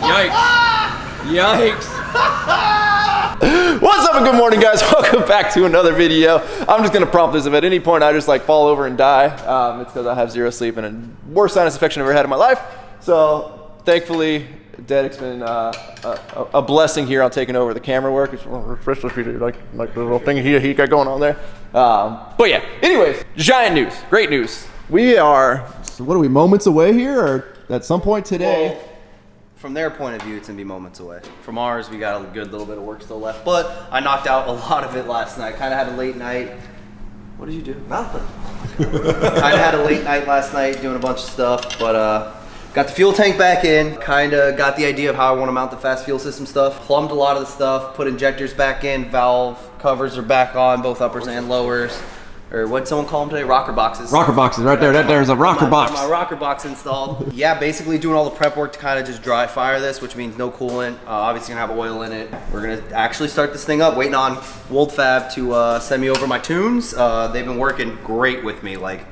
Yikes. What's up and good morning, guys? Welcome back to another video. I'm just gonna prompt this. If at any point I just like fall over and die, it's because I have zero sleep and a worst sinus infection I've ever had in my life. So thankfully, Dedek's been a blessing here on taking over the camera work, especially like the little thing he got going on there. But yeah, anyways, giant news, great news. We are, what are we, moments away here, or at some point today? Well, from their point of view, it's gonna be moments away. From ours, we got a good little bit of work still left, but I knocked out a lot of it last night. Kind of had a late night. What did you do? Nothing. Kind of had a late night last night doing a bunch of stuff, but got the fuel tank back in, kind of got the idea of how I want to mount the fast fuel system stuff, plumbed a lot of the stuff, put injectors back in, valve covers are back on, both uppers and lowers. Or what'd someone call them today? Rocker boxes. Rocker boxes, right there. There's a rocker box. My rocker box installed. Yeah, basically doing all the prep work to kind of just dry fire this, which means no coolant. Obviously gonna have oil in it. We're gonna actually start this thing up. Waiting on Wold Fab to send me over my tunes. They've been working great with me. Like,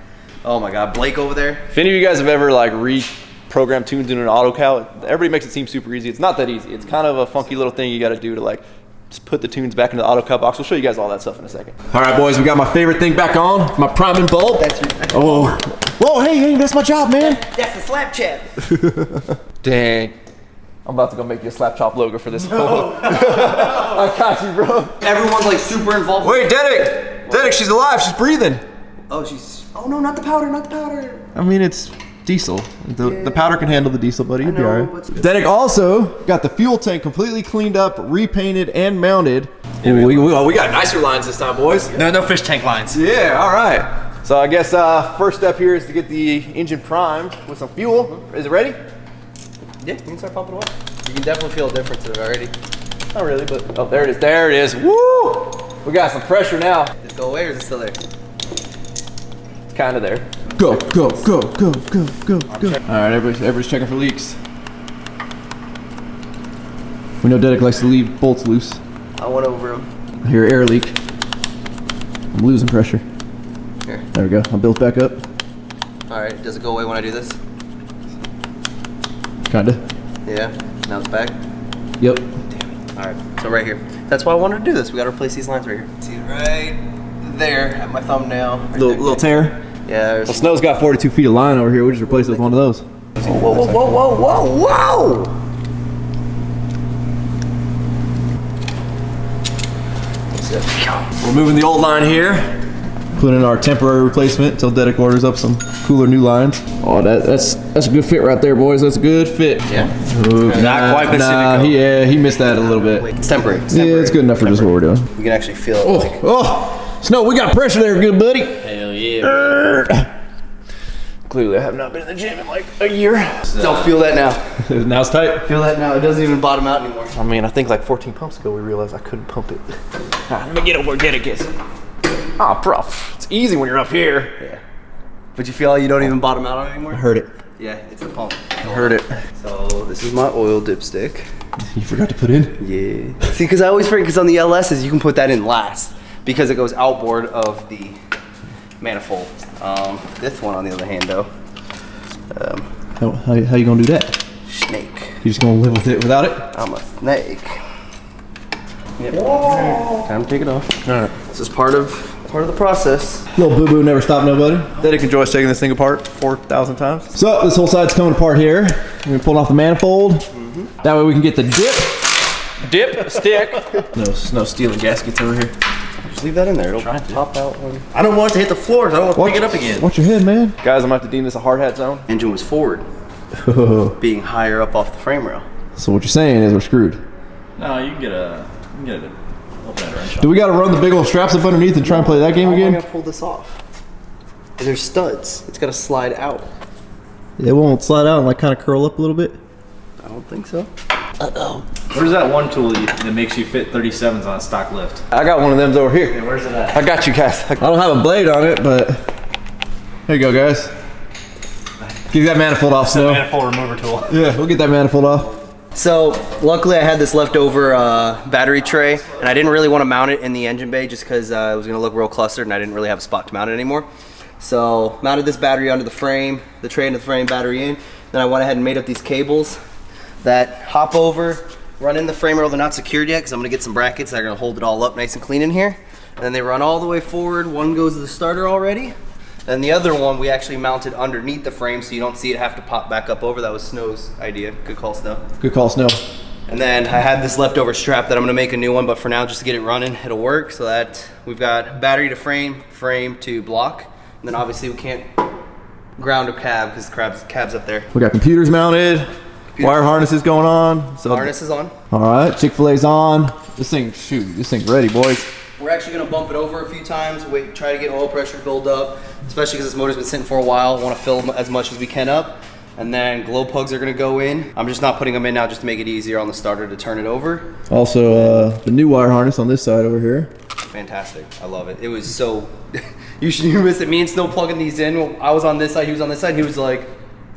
oh my God, Blake over there. If any of you guys have ever like reprogrammed tunes in an AutoCal, everybody makes it seem super easy. It's not that easy. It's kind of a funky little thing you got to do to like just put the tunes back into the AutoCal box. We'll show you guys all that stuff in a second. All right, boys, we got my favorite thing back on, my priming bulb. That's your. Oh, whoa, hey, that's my job, man. That's the slap chat. Dang. I'm about to go make you a slap chop logo for this. No. I got you, bro. Everyone's like super involved. Wait, Dedek, she's alive. She's breathing. Oh, she's. Oh no, not the powder, not the powder. I mean, it's diesel. The powder can handle the diesel, buddy. You'll be all right. But Dedek also got the fuel tank completely cleaned up, repainted, and mounted. Yeah, we got nicer lines this time, boys. No fish tank lines. Yeah, all right. So I guess first step here is to get the engine primed with some fuel. Is it ready? Yeah, you can start pumping away. You can definitely feel a difference in it already. Not really, but oh, there it is. There it is. Woo! We got some pressure now. Did it go away or is it still there? It's kind of there. Go, go, go, go, go, go, go. All right, everybody's checking for leaks. We know Dedek likes to leave bolts loose. I went over them. I hear air leak. I'm losing pressure. Here. There we go. I'm built back up. All right, does it go away when I do this? Kinda. Yeah, now it's back. Yep. Damn it. All right, so right here. That's why I wanted to do this. We got to replace these lines right here. See right there at my thumbnail. Right Little tear. Yeah. Well, Snow's got 42 feet of line over here. We just replaced it with one of those. Whoa, whoa, whoa, whoa, whoa, whoa! We're moving the old line here. Put in our temporary replacement until Dedek orders up some cooler new lines. Oh, that's a good fit right there, boys. That's a good fit. Yeah. Ooh, Not quite Pacifico. Yeah, he missed that a little bit. It's temporary. Yeah, it's good enough for just what we're doing. You can actually feel it. Oh, oh, Snow, we got pressure there, good buddy. Hell yeah. Clearly, I have not been in the gym in like a year. Don't feel that now. Now it's tight. Feel that now. It doesn't even bottom out anymore. I mean, I think like 14 pumps ago we realized I couldn't pump it. Let me get over, get it, guys. Oh, bro, it's easy when you're up here. Yeah. But you feel like you don't even bottom out on it anymore? I heard it. Yeah, it's the pump. I heard it. So this is my oil dipstick. You forgot to put in? Yeah. See, because I always forget, because on the LSs you can put that in last because it goes outboard of the manifold. This one, on the other hand, though. How you gonna do that? Snake. You just gonna live with it without it? I'm a snake. Yep. Time to take it off. All right. This is part of the process. Little boo boo never stopped nobody. Dedek enjoys taking this thing apart 4,000 times. So this whole side's coming apart here. We're gonna pull off the manifold. That way we can get the dip stick. No stealing gaskets over here. Just leave that in there. It'll pop out. I don't want it to hit the floor. I don't want to pick it up again. Watch your head, man. Guys, I'm gonna have to deem this a hard hat zone. Engine was forward, being higher up off the frame rail. So what you're saying is we're screwed. No, you can get a better wrench on. Do we gotta run the big old straps up underneath and try and play that game How am I again? gonna pull this off? There's studs. It's gotta slide out. It won't slide out and like kind of curl up a little bit. I don't think so. Where's that one tool that makes you fit 37s on a stock lift? I got one of them over here. Yeah, where's it at? I got you guys. I don't have a blade on it, but here you go, guys. Get that manifold off, Snow. Manifold remover tool. Yeah, we'll get that manifold off. So luckily I had this leftover battery tray, and I didn't really want to mount it in the engine bay just because it was going to look real clustered and I didn't really have a spot to mount it anymore. So mounted this battery under the frame, the tray into the frame, battery in. Then I went ahead and made up these cables that hop over, run in the frame rail. They're not secured yet because I'm gonna get some brackets that are gonna hold it all up nice and clean in here. And then they run all the way forward. One goes to the starter already. And the other one we actually mounted underneath the frame so you don't see it have to pop back up over. That was Snow's idea. Good call, Snow. Good call, Snow. And then I had this leftover strap that I'm gonna make a new one, but for now, just to get it running, it'll work. So that we've got battery to frame, frame to block. And then obviously we can't ground a cab because the cab's up there. We got computers mounted, wire harnesses going on. So Harness is on. all right, Chick-fil-A's on. This thing's ready, boys. We're actually gonna bump it over a few times, try to get oil pressure build up, especially because this motor's been sitting for a while. Want to fill as much as we can up. And then glow plugs are gonna go in. I'm just not putting them in now just to make it easier on the starter to turn it over. Also, the new wire harness on this side over here. Fantastic, I love it. It was so, you miss it. Me and Snow plugging these in. I was on this side, he was on this side, and he was like,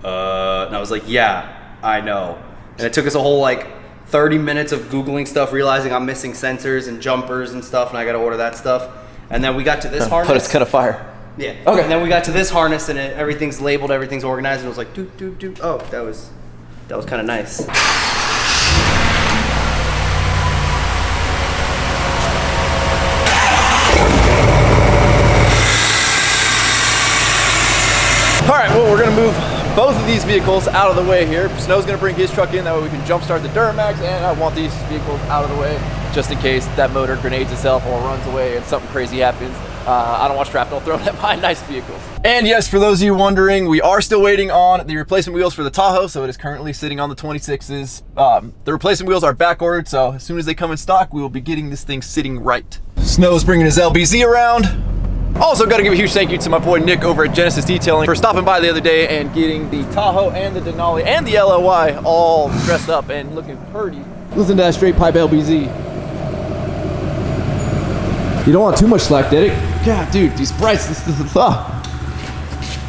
and I was like, yeah, I know. And it took us a whole like 30 minutes of Googling stuff, realizing I'm missing sensors and jumpers and stuff, and I gotta order that stuff. And then we got to this harness. But it's kind of fire. Yeah. Okay. And then we got to this harness and everything's labeled, everything's organized, and it was like, doot, doot, doot. Oh, that was kind of nice. All right, well, we're gonna move both of these vehicles out of the way here. Snow's gonna bring his truck in, that way we can jumpstart the Duramax, and I want these vehicles out of the way just in case that motor grenades itself or runs away and something crazy happens. I don't want shrapnel thrown at my nice vehicles. And yes, for those of you wondering, we are still waiting on the replacement wheels for the Tahoe, so it is currently sitting on the 26s. The replacement wheels are back ordered, so as soon as they come in stock, we will be getting this thing sitting right. Snow's bringing his LBZ around. Also got to give a huge thank you to my boy Nick over at Genesis Detailing for stopping by the other day and getting the Tahoe and the Denali and the LOY all dressed up and looking pretty. Listen to that straight pipe LBZ. You don't want too much slack, did it? God, dude, these brights, I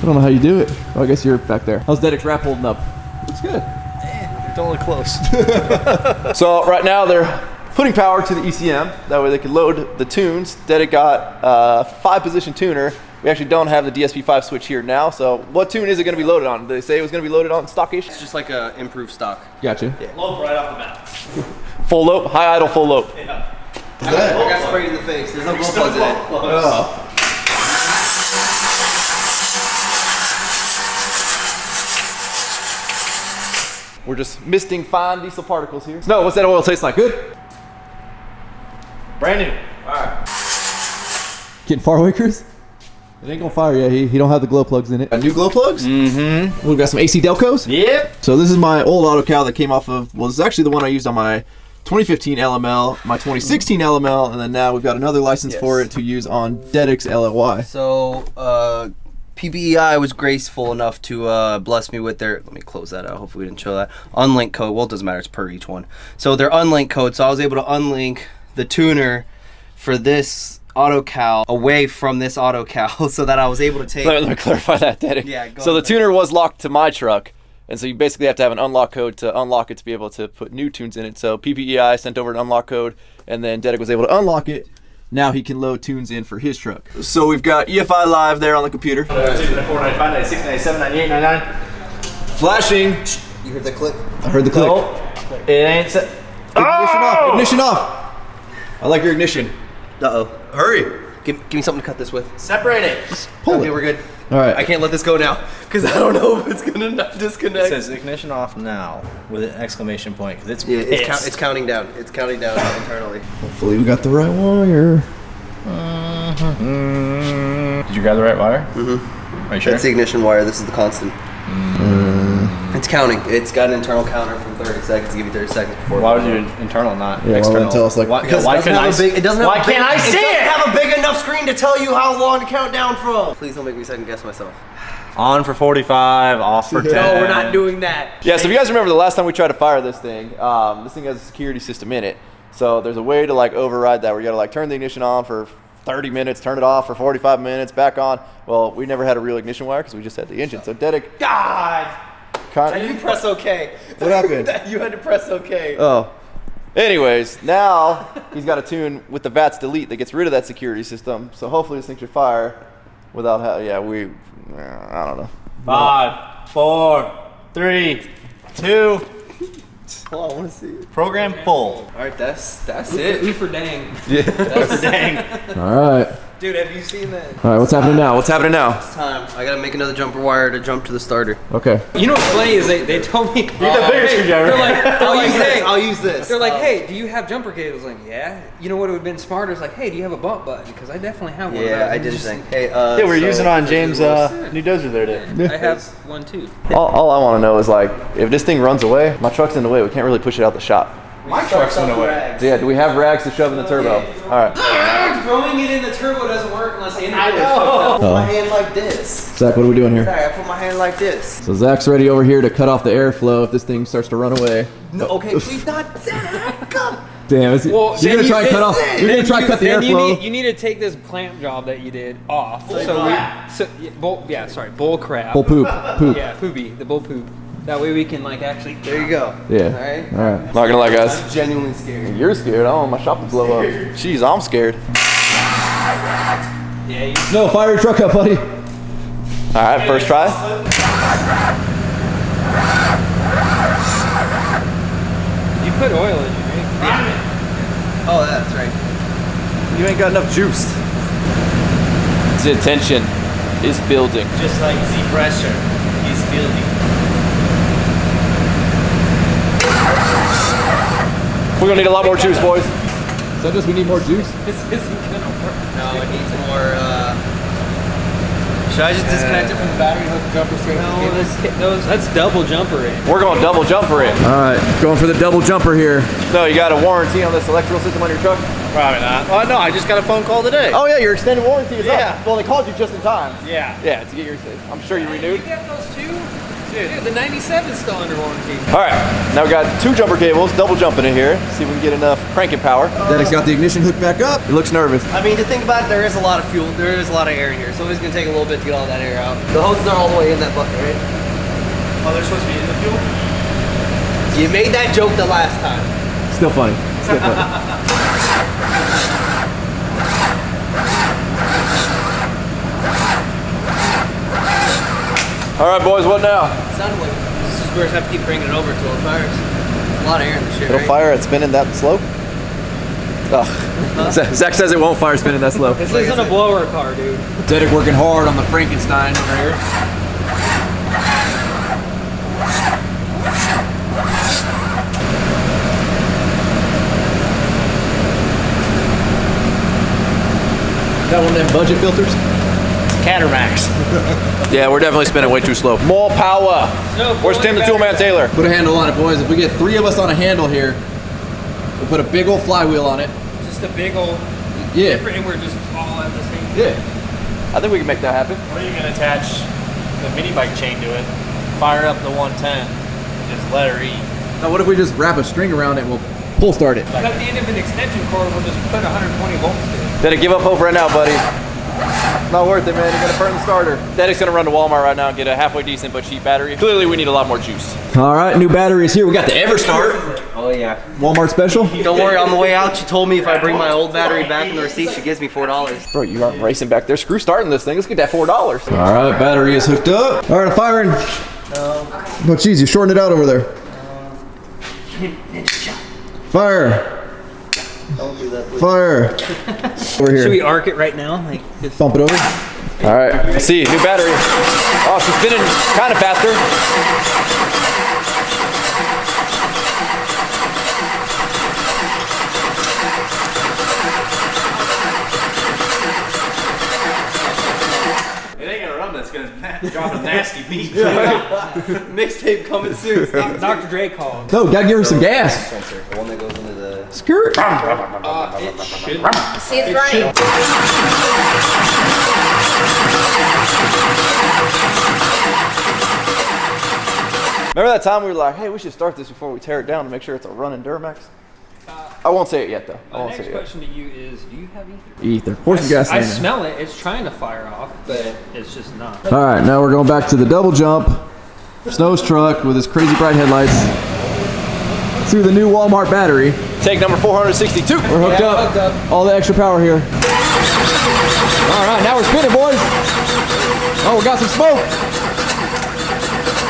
don't know how you do it. Oh, I guess you're back there. How's Dedek's wrap holding up? It's good. Don't look close. So right now they're putting power to the ECM. That way they can load the tunes. Dedek got a 5-position tuner. We actually don't have the DSP5 switch here now. So what tune is it going to be loaded on? Did they say it was going to be loaded on stockish? It's just like a improved stock. Gotcha. Yeah. Lope right off the bat. Full lope, high idle, full lope. Yeah. I got sprayed in the face. There's no glow plugs in it. Oh. We're just misting fine diesel particles here. Snow, what's that oil taste like? Good? Brand new. All right. Getting far away, Chris? It ain't gonna fire yet. He don't have the glow plugs in it. New glow plugs? Mm-hmm. We've got some AC Delcos. Yep. So this is my old auto cal that came off of, well, this is actually the one I used on my 2015 LML, my 2016 LML, and then now we've got another license for it to use on Dedek's LOY. So, PBEI was graceful enough to bless me with their, let me close that out, hopefully we didn't show that, unlink code. Well, it doesn't matter, it's per each one. So their unlink code, so I was able to unlink the tuner for this auto cal away from this auto cal so that I was able to take... Let me clarify that, Dedek. Yeah, go So the ahead. tuner was locked to my truck, and so you basically have to have an unlock code to unlock it to be able to put new tunes in it. So PPEI sent over an unlock code, and then Dedek was able to unlock it. Now he can load tunes in for his truck. So we've got EFI live there on the computer. 495, 96, 97, 98, 99. Flashing. You heard that click? I heard the click. No, it ain't set. Ignition off. Ignition off. I like your ignition. Uh-oh. Hurry. Give me something to cut this with. Separate it. Pull Okay, it. we're good. All right. I can't let this go now because I don't know if it's gonna not disconnect. It says ignition off now with an exclamation point because it's Yeah, pissed. it's counting down. It's counting down internally. Hopefully we got the right wire. Did you grab the right wire? Are you sure? That's the ignition wire. This is the constant. It's counting. It's got an internal counter from 30 seconds to give you 30 seconds before. Why was your internal not Yeah, why external? wouldn't tell us, like- why, Because why it doesn't couldn't have I a big, it doesn't have why a big, can't I see it? it? Doesn't have a big enough screen to tell you how long to count down from. Please don't make me second guess myself. On for 45, off for 10. No, we're not doing that. Yeah, so if you guys remember the last time we tried to fire this thing has a security system in it. So there's a way to like override that where you gotta like turn the ignition on for 30 minutes, turn it off for 45 minutes, back on. Well, we never had a real ignition wire because we just had the engine. So Dedek, God! You press OK. What happened? You had to press OK. Oh. Anyways, now he's got a tune with the VATS delete that gets rid of that security system. So hopefully this thing should fire without, I don't know. 5, 4, 3, 2, Hold on, I want to see it. Program full. All right, that's it. E for dang. Yeah. That's dang. All right. Dude, have you seen that? All right, what's happening now? What's happening now? It's time. I gotta make another jumper wire to jump to the starter. Okay. You know what's funny is they told me. Get the bigger screwdriver. They're like, I'll use this. They're like, hey, do you have jumper cables? Like, yeah. You know what would have been smarter is like, hey, do you have a bump button? Because I definitely have one. Yeah, of those. I And didn't just- think. Hey, Yeah, we're using on James' new dozer there today. I have one too. All I want to know is like, if this thing runs away, my truck's in the way. We can't really push it out the shop. My truck's in the way. So yeah, do we have rags to shove in the turbo? All right. Throwing it in the turbo doesn't work unless the I know. Put my hand like this. Zach, what are we doing here? Sorry, I put my hand like this. So Zach's ready over here to cut off the airflow if this thing starts to run away. No, okay, please not. Zach, come. Damn, you're gonna try and cut off. You're gonna try and cut the airflow. You need to take this clamp job that you did off. Bull crap. Bull poop. Poop. Yeah, poopy. The bull poop. That way we can like actually. There you go. Yeah. All right. All right. Not gonna lie, guys. I'm genuinely scared. You're scared. I don't want my shop to blow up. Jeez, I'm scared. Yeah. No, fire your truck up, buddy. All right, first try. You put oil in it, right? Yeah. Oh, that's right. You ain't got enough juice. The tension is building. Just like the pressure is building. We're gonna need a lot more juice, boys. So does we need more juice? This isn't gonna work. No, it needs more. Should I just disconnect it from the battery and hook the jumper straight No, that's double jumper in. We're going double jumper in. All right, going for the double jumper here. So you got a warranty on this electrical system on your truck? Probably not. Oh no, I just got a phone call today. Oh yeah, your extended warranty is Yeah. up. Well, they called you just in time. Yeah. Yeah, to get your. I'm sure you renewed. You got those two? Dude, the 97 is still under warranty. All right, now we got 2 jumper cables, double jumping in here. See if we can get enough cranking power. Dennis got the ignition hooked back up. He looks nervous. I mean, to think about it, there is a lot of fuel. There is a lot of air in here, so it's gonna take a little bit to get all that air out. The hoses are all the way in that bucket, right? Oh, they're supposed to be in the fuel? You made that joke the last time. Still funny. Still funny. All right, boys, what now? It sounded like this is where I have to keep bringing it over until it fires. A lot of air in the shit, It'll right? fire at spinning that slow? Ugh. Zach says it won't fire spinning that slow. This isn't a blower car, dude. Dedek working hard on the Frankenstein over here. Got one of them budget filters? Duramax. Yeah, we're definitely spinning way too slow. More power. No, Where's Tim the Toolman Taylor? Put a handle on it, boys. If we get 3 of us on a handle here, we'll put a big old flywheel on it. Just a big old different, and we're just all at the same time. Yeah. I think we can make that happen. Or you can attach the mini bike chain to it, fire up the 110, and just let her eat. Now, what if we just wrap a string around it and we'll pull start it? Cut the end of an extension cord, we'll just put 120 volts to it. Dedek, give up hope right now, buddy. Not worth it, man. You're gonna burn the starter. Dedek's gonna run to Walmart right now and get a halfway decent but cheap battery. Clearly, we need a lot more juice. All right, new battery is here. We got the EverStart. Oh yeah. Walmart special. Don't worry, on the way out, she told me if I bring my old battery back in the receipt, she gives me $4. Bro, you aren't racing back there. Screw starting this thing. Let's get that $4. All right, battery is hooked up. All right, firing. Oh, geez, you shortened it out over there. Fire. Don't do that, please. Fire. Over here. Should we arc it right now? Like just Bump it over. All right, let's see, new battery. Oh, she's spinning kind of faster. It ain't gonna run, that's gonna drop a nasty beat. Mixtape coming soon. Dr. Dre called. No, gotta give her some gas. Sensor, the one that goes into the. Skirt. It should. See, it's running. Remember that time we were like, hey, we should start this before we tear it down to make sure it's a running Duramax? I won't say it yet, though. I My won't say next it yet. question to you is, do you have ether? Ether. Pour some gas I in there. smell it. It's trying to fire off, but it's just not. All right, now we're going back to the double jump. Snow's truck with his crazy bright headlights through the new Walmart battery. Take number 462. We're hooked up. All the extra power here. All right, now we're spinning, boys. Oh, we got some smoke.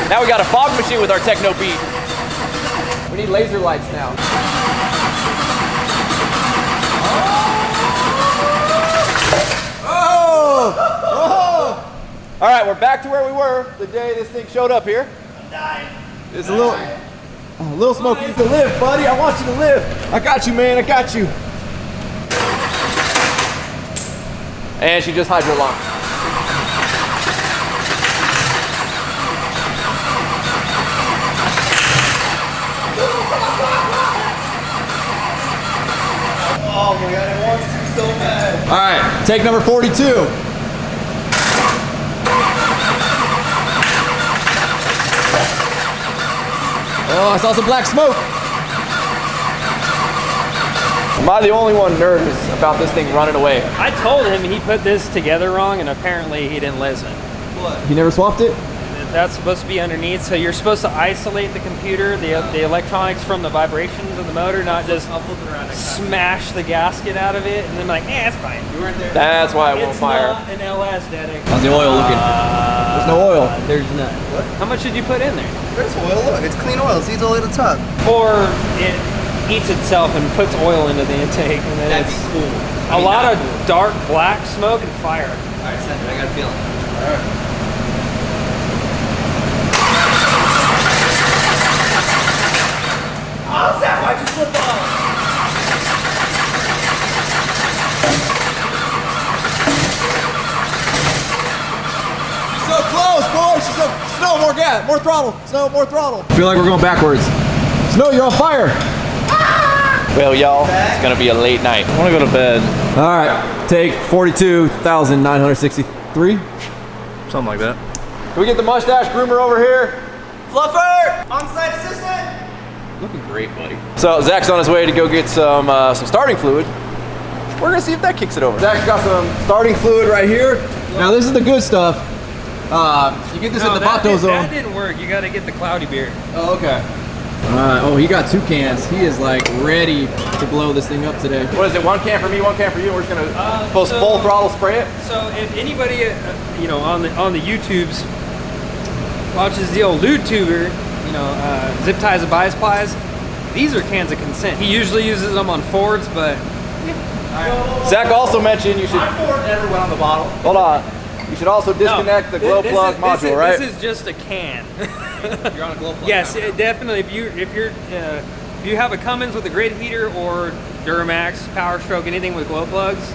Now we got a fog machine with our techno beat. We We need laser lights now. Oh! All right, we're back to where we were the day this thing showed up here. I'm dying. It's a little smoky. You can live, buddy. I want you to live. I got you, man. I got you. And she just hydro launched. Oh my god, it wants to so bad. All right, take number 42. Oh, I saw some black smoke. Am I the only one nervous about this thing running away? I told him he put this together wrong, and apparently he didn't listen. What? You never swapped it? That's supposed to be underneath, so you're supposed to isolate the computer, the electronics from the vibrations of the motor, not just I'll flip it around next time. smash the gasket out of it, and then like, it's fine. You weren't there. That's why it won't It's fire. not an LS, Dedic. How's the oil looking? There's no oil. There's none. How much did you put in there? There's oil. Look, it's clean oil. Seeds all the way to the top. Or it eats itself and puts oil into the intake, and then That'd it's be cool. a lot of dark black smoke and fire. All right, send it. I got a feeling. All right. Oh, Zach, why'd you slip off? She's so close, boys. She's so Snow, more gas, more throttle. Snow, more throttle. I feel like we're going backwards. Snow, you're on fire. Well, y'all, it's gonna be a late night. I wanna go to bed. All right, take 42,963. Something like that. Can we get the mustache groomer over here? Fluffer! On-site assistant! Looking great, buddy. So Zach's on his way to go get some starting fluid. We're gonna see if that kicks it over. Zach's got some starting fluid right here. Now this is the good stuff. You get this in the Bato zone. That didn't work. You got to get the cloudy beer. Oh, okay. Oh, he got 2 cans. He is like ready to blow this thing up today. What is it? 1 can for me, 1 can for you. We're just gonna full throttle spray it. So if anybody, on the YouTubes watches the old lewd tuber, zip ties and bias plies, these are cans of consent. He usually uses them on Fords, but Zach also mentioned you should. My Ford never went on the bottle. Hold on. You should also disconnect the glow plug module, right? This is just a can. You're on a glow plug. Yes, definitely. If you have a Cummins with a grid heater or Duramax, Power Stroke, anything with glow plugs,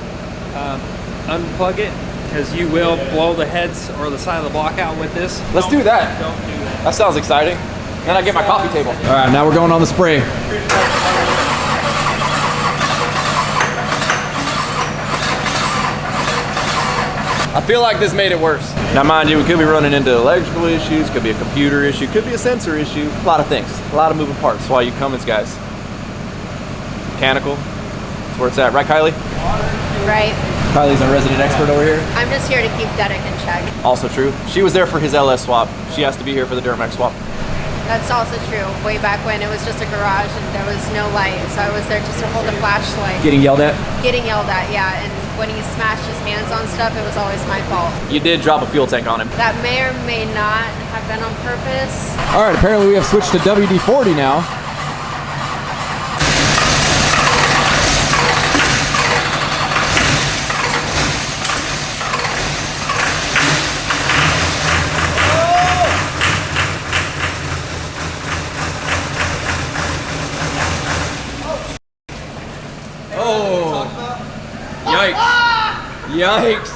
unplug it because you will blow the heads or the side of the block out with this. Let's do that. Don't do that. That sounds exciting. Then I get my coffee table. All right, now we're going on the spray. I feel like this made it worse. Now mind you, we could be running into electrical issues, could be a computer issue, could be a sensor issue, a lot of things, a lot of moving parts. That's why you Cummins guys. Mechanical, that's where it's at, right Kylie? Right. Kylie's our resident expert over here. I'm just here to keep Dedic in check. Also true. She was there for his LS swap. She has to be here for the Duramax swap. That's also true. Way back when it was just a garage and there was no light, so I was there just to hold a flashlight. Getting yelled at? Getting yelled at, yeah. And when he smashed his hands on stuff, it was always my fault. You did drop a fuel tank on him. That may or may not have been on purpose. All right, apparently we have switched to WD-40 now. Yikes!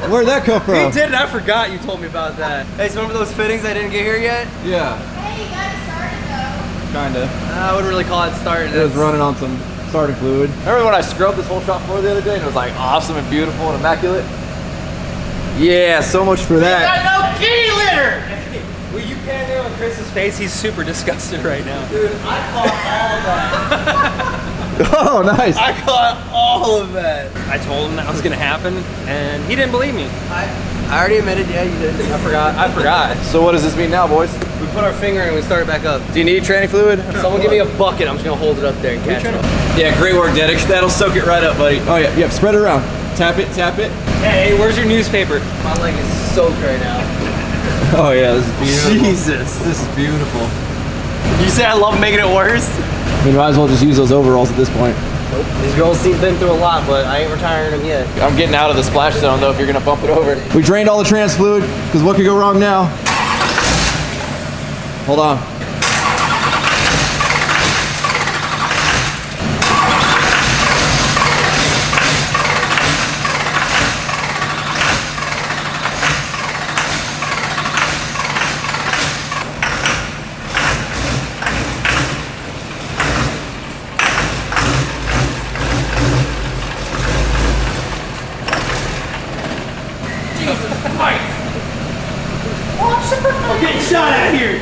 Where'd that come from? He did, and I forgot you told me about that. Hey, so remember those fittings that didn't get here yet? Yeah, Hey, you got it started though. kinda. I wouldn't really call it started. It was running on some starting fluid. Remember when I scrubbed this whole shop floor the other day and it was like awesome and beautiful and immaculate? Yeah, so much for that. no key litter! Well, you can't do it on Chris's face. He's super disgusted right now. Dude, I caught all of that. Oh, nice. I caught all of that. I told him that was gonna happen, and he didn't believe me. I already admitted, yeah, you did. I forgot. So what does this mean now, boys? We put our finger in and we started back up. Do you need tranny fluid? Someone give me a bucket. I'm just gonna hold it up there and catch it. Yeah, great work, Dedic. That'll soak it right up, buddy. Oh yeah, yeah. Spread it around. Tap it, tap it. Hey, where's your newspaper? My leg is soaked right now. Oh yeah, this is beautiful. Jesus. This is beautiful. You say I love making it worse? I mean, might as well just use those overalls at this point. Nope. These girls seem been through a lot, but I ain't retiring them yet. I'm getting out of the splash zone though if you're gonna bump it over. We drained all the trans fluid, because what could go wrong now? Hold on. I'm getting shot at here.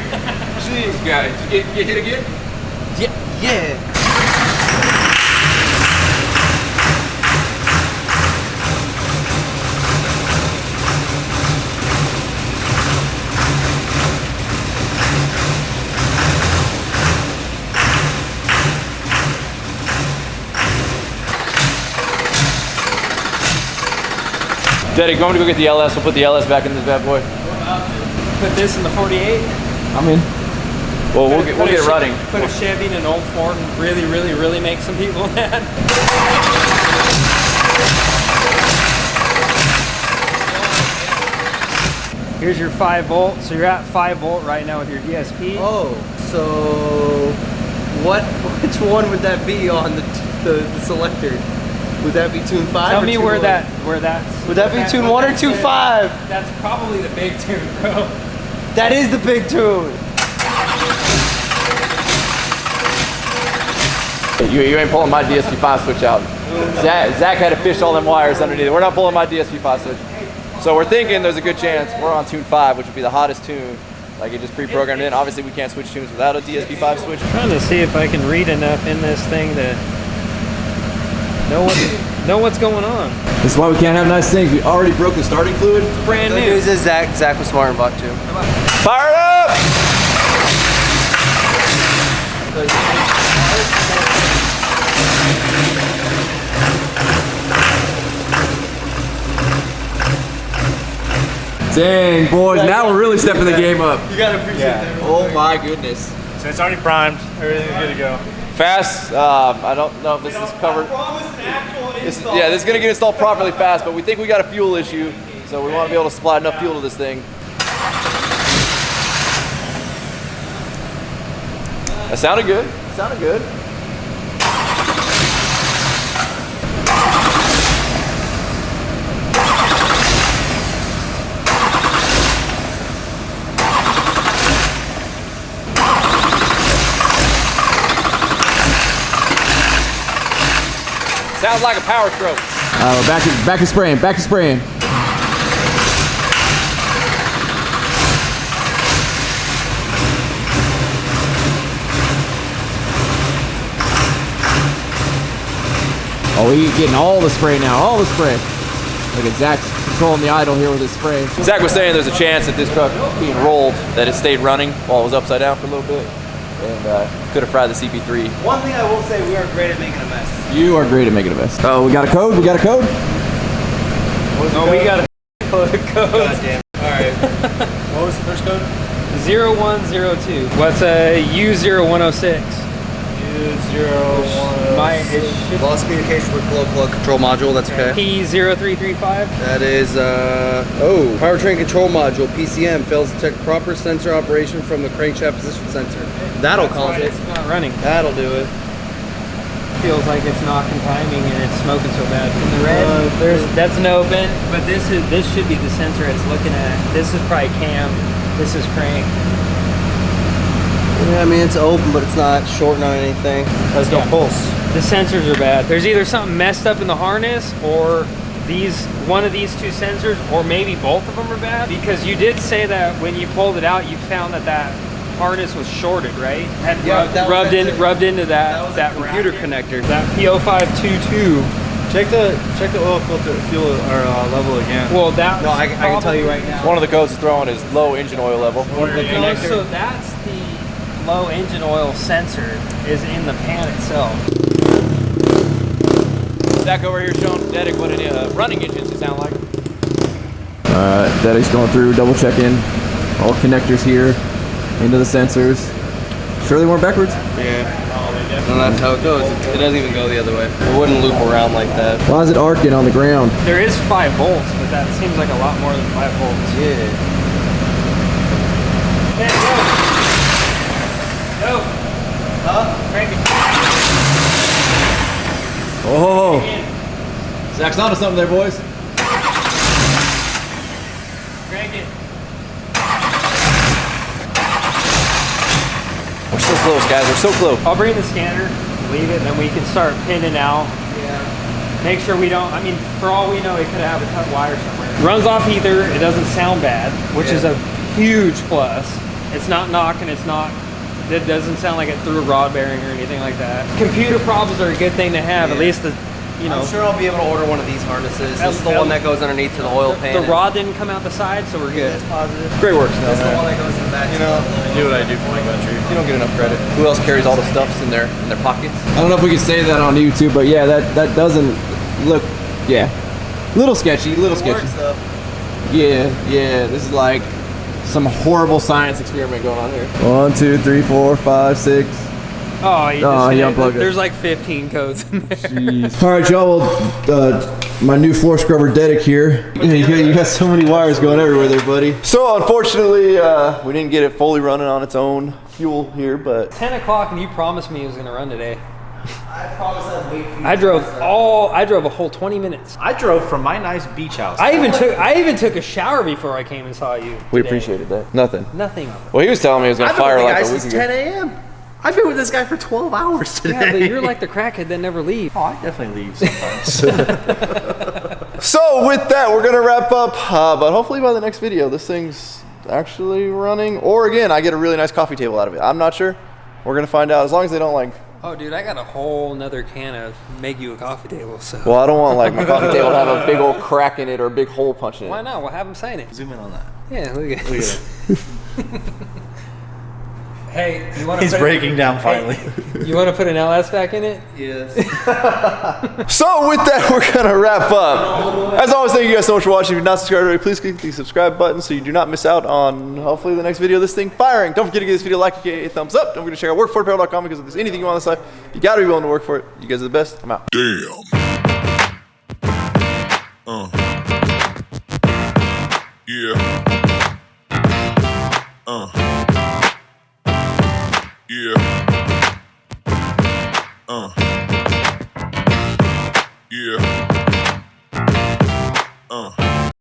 Jeez, guys. You get hit again? Yeah. Daddy, go to go get the LS. We'll put the LS back in this bad boy. Put this in the 48. I'm in. Well, we'll get it running. Put a Chevy in an old Ford and really make some people mad. Here's your 5 volt. So you're at 5 volt right now with your DSP. Oh, so which one would that be on the selector? Would that be tune 5? Tell or me tune where 1? that's. Would that be tune 1 or tune 5? That's probably the big tune, bro. That is the big tune. You ain't pulling my DSP5 switch out. Zach had to fish all them wires underneath it. We're not pulling my DSP5 switch. So we're thinking there's a good chance we're on tune 5, which would be the hottest tune. Like it just pre-programmed in. Obviously we can't switch tunes without a DSP5 switch. I'm trying to see if I can read enough in this thing to know what's going on. This is why we can't have nice things. We already broke the starting fluid. It's brand Good new. news is Zach was smart and bought 2. Fire it up! Dang, boys, now we're really stepping the game up. You gotta appreciate that. Oh my goodness. So it's already primed. Everything's good to go. Fast, I don't know if this is covered. This is gonna get installed properly fast, but we think we got a fuel issue, so we want to be able to supply enough fuel to this thing. That sounded good. Sounded good. Sounds like a power stroke. We're back to spraying, back to spraying. Oh, we're getting all the spray now, all the spray. Look at Zach's controlling the idle here with his spray. Zach was saying there's a chance that this truck being rolled, that it stayed running while it was upside down for a little bit. And could have fried the CP3. One thing I will say, we are great at making a mess. You are great at making a mess. Oh, we got a code? We got a code? No, we got a code. God damn. Alright. What was the first code? 0102. What's a U0106? U01. Lost communication with glow plug control module, that's okay. P0335. That is, powertrain control module, PCM, fails to detect proper sensor operation from the crankshaft position sensor. That'll cause it. It's not running. That'll do it. Feels like it's knocking timing and it's smoking so bad. In the red, that's an open, but this should be the sensor it's looking at. This is probably cam. This is crank. Yeah, I mean, it's open, but it's not shorting on anything. Has no pulse. The sensors are bad. There's either something messed up in the harness or one of these two sensors, or maybe both of them are bad. Because you did say that when you pulled it out, you found that harness was shorted, right? Had rubbed into that computer connector. That P0522. Check the oil filter fuel or level again. Well, No, I can tell you right now. One of the codes it's throwing is low engine oil level. So that's the low engine oil sensor is in the pan itself. Zach over here showing Dedic what running engines sound like. Dedic's going through, double checking. All connectors here into the sensors. Sure they weren't backwards? Yeah. And that's how it goes. It doesn't even go the other way. It wouldn't loop around like that. Why is it arcing on the ground? There is 5 volts, but that seems like a lot more than 5 volts. Yeah. Hey, go. Go. Huh? Crank it. Oh, Again. Zach's onto something there, boys. Crank it. We're so close, guys. We're so close. I'll bring the scanner, leave it, and then we can start pinning out. Yeah. Make sure we don't, I mean, for all we know, it could have a cut wire somewhere. Runs off ether, it doesn't sound bad, which is a huge plus. It's not knocking, it doesn't sound like it threw a rod bearing or anything like that. Computer problems are a good thing to have, at least you know. I'm sure I'll be able to order one of these harnesses. This is the one that goes underneath to the oil pan. The rod didn't come out the side, so we're good. That's positive. Great work, This is the one that goes in the back. You know, I do what I do for my country. You don't get enough credit. Who else carries all the stuffs in their pockets? I don't know if we can say that on YouTube, but yeah, that doesn't look, yeah, little sketchy, little sketchy. Works though. Yeah, this is like some horrible science experiment going on here. 1, 2, 3, 4, 5, 6. Oh, you Oh, just you hit it. unplugged it. There's like 15 codes in there. Jeez. All right, y'all. Well, my new floor scrubber Dedic here. You got so many wires going everywhere there, buddy. So unfortunately, we didn't get it fully running on its own fuel here, but 10 o'clock and you promised me it was gonna run today. I promise I'd wait for you. I drove a whole 20 minutes. I drove from my nice beach house. I even took a shower before I came and saw you. we today. appreciated that. Nothing. Nothing. Well, he was telling me he was gonna I've been fire with the like guy a week since ago. 10 a.m. I've been with this guy for 12 hours today. Yeah, but you're like the crackhead that never leaves. Oh, I definitely leave sometimes. So with that, we're gonna wrap up. But hopefully by the next video, this thing's actually running. Or again, I get a really nice coffee table out of it. I'm not sure. We're gonna find out. As long as they don't like. Oh, dude, I got a whole nother can of make you a coffee table. So Well, I don't want like my coffee table to have a big old crack in it or a big hole punched in it. why not? We'll have them sign it. Zoom in on that. Yeah, look at Look it. at it. Hey, you want to? He's breaking down finally. You want to put an LS back in it? Yes. So with that, we're gonna wrap up. As always, thank you guys so much for watching. If you're not subscribed already, please click the subscribe button so you do not miss out on hopefully the next video of this thing firing. Don't forget to give this video a like, a thumbs up. Don't forget to check out workforapparel.com because if there's anything you want on the side, you gotta be willing to work for it. You guys are the best. I'm out. Damn. Yeah. Yeah.